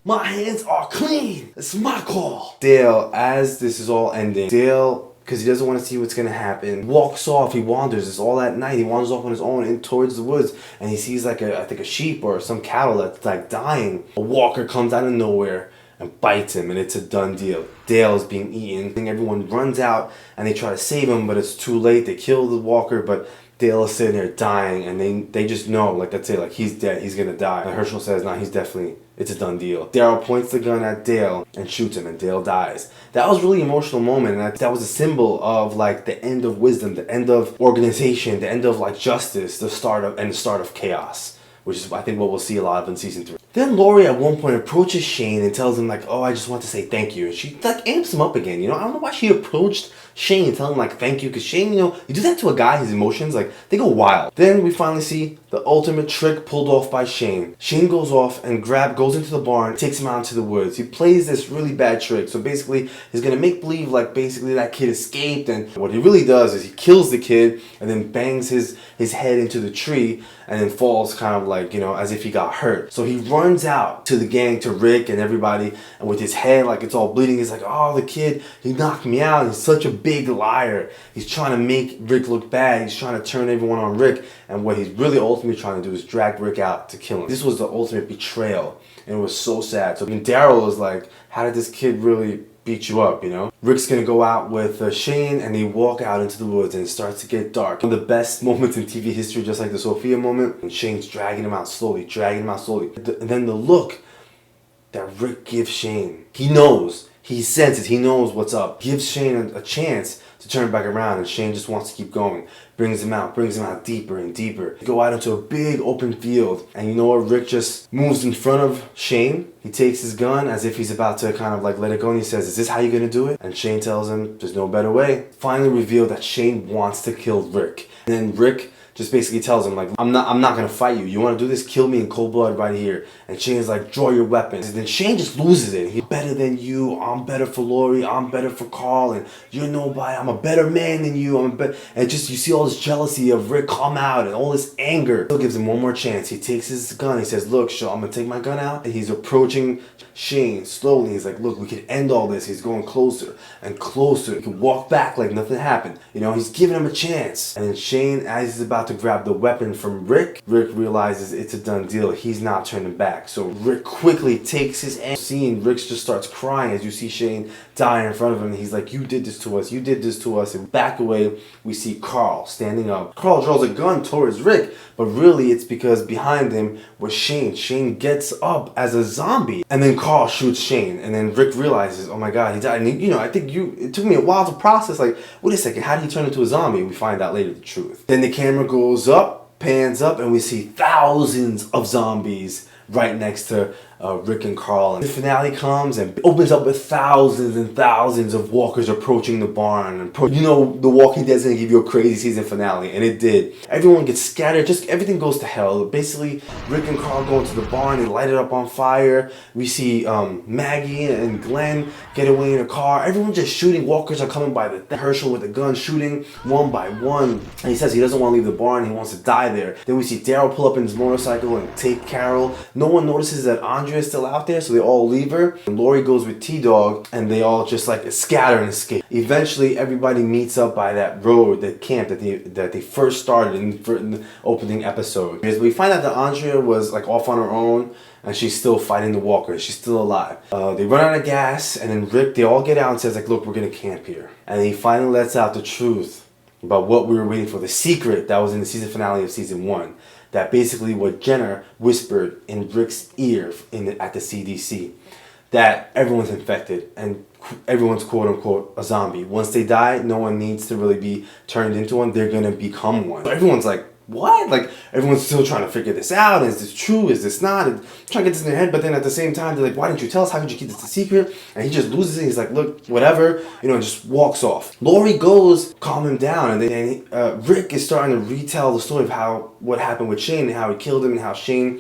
My hands are clean. It's my call. Dale, as this is all ending, Dale, because he doesn't want to see what's going to happen, walks off. He wanders. It's all at night. He wanders off on his own in towards the woods, and he sees like I think a sheep or some cattle that's like dying. A walker comes out of nowhere and bites him, and it's a done deal. Dale is being eaten. And everyone runs out and they try to save him, but it's too late. They kill the walker, but Dale is sitting there dying, and they just know, like, that's it, like, he's dead, he's gonna die. And Herschel says, nah, it's a done deal. Daryl points the gun at Dale and shoots him, and Dale dies. That was a really emotional moment, and that was a symbol of, like, the end of wisdom, the end of organization, the end of, like, justice, the start of chaos, which is, I think, what we'll see a lot of in season 3. Then Laurie at one point approaches Shane and tells him, like, oh, I just want to say thank you. And she, like, amps him up again, you know? I don't know why she approached Shane and tell him, like, thank you, because Shane, you know, you do that to a guy, his emotions, like, they go wild. Then we finally see the ultimate trick pulled off by Shane. Shane goes off and goes into the barn, takes him out into the woods. He plays this really bad trick. So basically, he's gonna make believe, like, basically that kid escaped, and what he really does is he kills the kid and then bangs his head into the tree and then falls kind of like, you know, as if he got hurt. So he runs out to the gang, to Rick and everybody, and with his head, like, it's all bleeding, he's like, oh, the kid, he knocked me out. He's such a big liar. He's trying to make Rick look bad. He's trying to turn everyone on Rick, and what he's really ultimately trying to do is drag Rick out to kill him. This was the ultimate betrayal, and it was so sad. So Daryl was like, how did this kid really beat you up, you know? Rick's gonna go out with Shane, and they walk out into the woods, and it starts to get dark. One of the best moments in TV history, just like the Sophia moment, and Shane's dragging him out slowly. And then the look that Rick gives Shane, he knows, he senses, he knows what's up. Gives Shane a chance to turn back around, and Shane just wants to keep going. Brings him out deeper and deeper. They go out into a big open field, and you know what? Rick just moves in front of Shane. He takes his gun as if he's about to kind of like let it go, and he says, is this how you're gonna do it? And Shane tells him, there's no better way. Finally revealed that Shane wants to kill Rick. And then Rick just basically tells him, like, I'm not gonna fight you. You wanna do this? Kill me in cold blood right here. And Shane's like, draw your weapons. And then Shane just loses it. He's better than you. I'm better for Laurie. I'm better for Carl. And you're nobody. I'm a better man than you. And just, you see all this jealousy of Rick come out and all this anger. Still gives him one more chance. He takes his gun. He says, look, I'm gonna take my gun out. And he's approaching Shane slowly. He's like, look, we can end all this. He's going closer and closer. He can walk back like nothing happened. You know, he's giving him a chance. And then Shane, as he's about to grab the weapon from Rick realizes it's a done deal. He's not turning back. So Rick quickly takes his aim. Seeing Rick just starts crying as you see Shane die in front of him. He's like, you did this to us. You did this to us. And back away, we see Carl standing up. Carl draws a gun towards Rick, but really it's because behind him was Shane. Shane gets up as a zombie, and then Carl shoots Shane, and then Rick realizes, oh my god, he died. And you know, I think it took me a while to process, like, wait a second, how did he turn into a zombie? We find out later the truth. Then the camera goes up, pans up, and we see thousands of zombies right next to Rick and Carl. And the finale comes and opens up with thousands and thousands of walkers approaching the barn. And you know, The Walking Dead's gonna give you a crazy season finale, and it did. Everyone gets scattered, just everything goes to hell. Basically, Rick and Carl go into the barn, they light it up on fire. We see Maggie and Glenn get away in a car. Everyone just shooting. Walkers are coming by the Herschel with a gun, shooting one by one. And he says he doesn't want to leave the barn, he wants to die there. Then we see Daryl pull up in his motorcycle and take Carol. No one notices that Andrea is still out there, so they all leave her. And Laurie goes with T-Dog, and they all just like scatter and escape. Eventually, everybody meets up by that road, that camp that they first started in the opening episode. Because we find out that Andrea was like off on her own, and she's still fighting the walkers. She's still alive. They run out of gas, and then Rick, they all get out and says like, look, we're gonna camp here. And he finally lets out the truth about what we were waiting for, the secret that was in the season finale of season 1. That basically what Jenner whispered in Rick's ear at the CDC, that everyone's infected and everyone's quote unquote a zombie. Once they die, no one needs to really be turned into one. They're gonna become one. So everyone's like, what? Like, everyone's still trying to figure this out. Is this true? Is this not? And trying to get this in their head, but then at the same time, they're like, why didn't you tell us? How could you keep this a secret? And he just loses it. He's like, look, whatever, you know, and just walks off. Laurie goes, calm him down, and then Rick is starting to retell the story of what happened with Shane and how he killed him and how Shane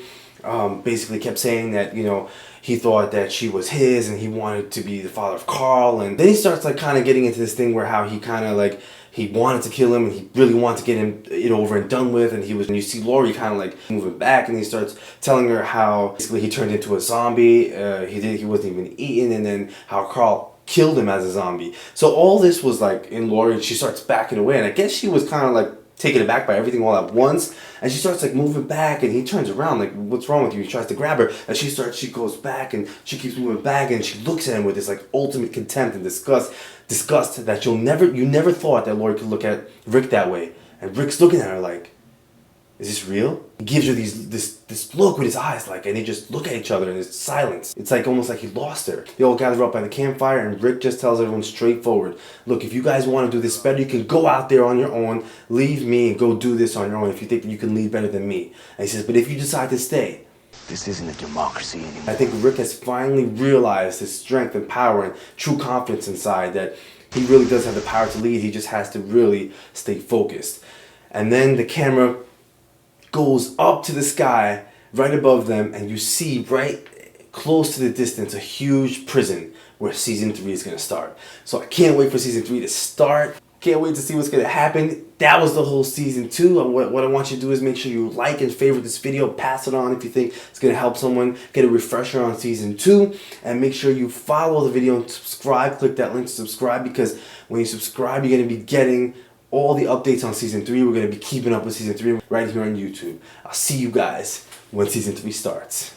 basically kept saying that, you know, he thought that she was his and he wanted to be the father of Carl. And then he starts like kind of getting into this thing where how he kind of like, he wanted to kill him and he really wanted to get it over and done with. And you see Laurie kind of like moving back, and he starts telling her how basically he turned into a zombie. He wasn't even eaten, and then how Carl killed him as a zombie. So all this was like in Laurie. She starts backing away, and I guess she was kind of like taken aback by everything all at once, and she starts like moving back, and he turns around like, what's wrong with you? He tries to grab her, and she goes back, and she keeps moving back, and she looks at him with this like ultimate contempt and disgust that you never thought that Laurie could look at Rick that way. And Rick's looking at her like, is this real? He gives her this look with his eyes, like, and they just look at each other and it's silence. It's like almost like he lost her. They all gather up by the campfire, and Rick just tells everyone straightforward, look, if you guys want to do this better, you can go out there on your own, leave me and go do this on your own if you think that you can lead better than me. And he says, but if you decide to stay, this isn't a democracy anymore. I think Rick has finally realized his strength and power and true confidence inside, that he really does have the power to lead. He just has to really stay focused. And then the camera goes up to the sky right above them, and you see right close to the distance a huge prison where season 3 is going to start. So I can't wait for season 3 to start. Can't wait to see what's going to happen. That was the whole season 2. What I want you to do is make sure you like and favorite this video. Pass it on if you think it's going to help someone get a refresher on season 2. And make sure you follow the video and subscribe. Click that link to subscribe, because when you subscribe, you're going to be getting all the updates on season 3. We're going to be keeping up with season 3 right here on YouTube. I'll see you guys when season 3 starts.